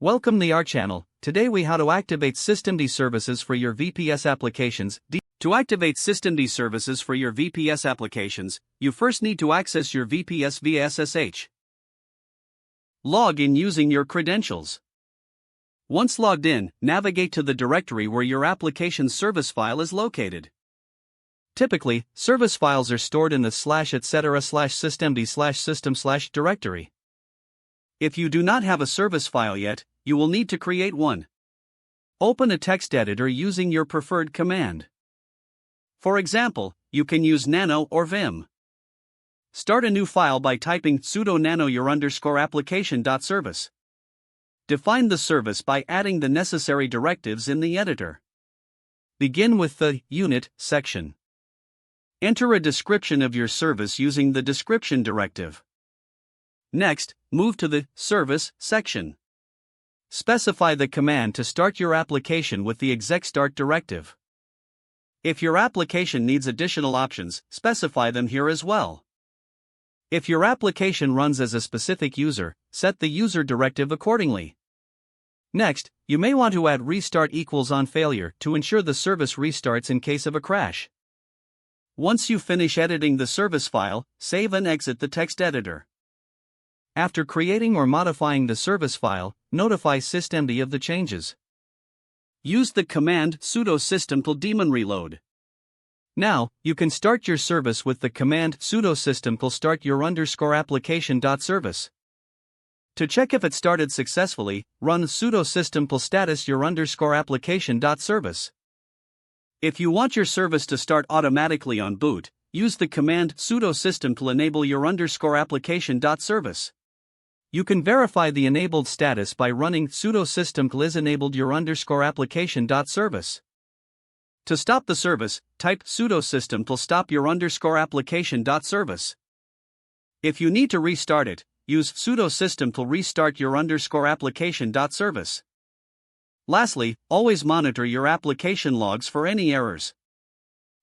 Welcome to our channel. Today we how to activate systemd services for your VPS applications. To activate systemd services for your VPS applications, you first need to access your VPS via SSH. Log in using your credentials. Once logged in, navigate to the directory where your application's service file is located. Typically, service files are stored in the /etc/systemd/system/ directory. If you do not have a service file yet, you will need to create one. Open a text editor using your preferred command. For example, you can use nano or vim. Start a new file by typing sudo nano _application.service. Define the service by adding the necessary directives in the editor. Begin with the unit section. Enter a description of your service using the description directive. Next, move to the service section. Specify the command to start your application with the exec start directive. If your application needs additional options, specify them here as well. If your application runs as a specific user, set the user directive accordingly. Next, you may want to add restart equals on failure to ensure the service restarts in case of a crash. Once you finish editing the service file, save and exit the text editor. After creating or modifying the service file, notify systemd of the changes. Use the command sudo systemd reload. Now, you can start your service with the command sudo systemd start your _application.service. To check if it started successfully, run sudo systemd status your _application.service. If you want your service to start automatically on boot, use the command sudo systemd enable your _application.service. You can verify the enabled status by running sudo systemd is enabled your _application.service. To stop the service, type sudo systemd stop your _application.service. If you need to restart it, use sudo systemd restart your _application.service. Lastly, always monitor your application logs for any errors.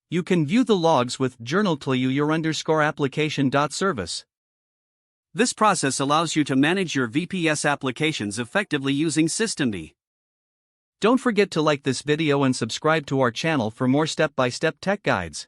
You can view the logs with journal your _application.service. This process allows you to manage your VPS applications effectively using systemd. Don't forget to like this video and subscribe to our channel for more step-by-step tech guides.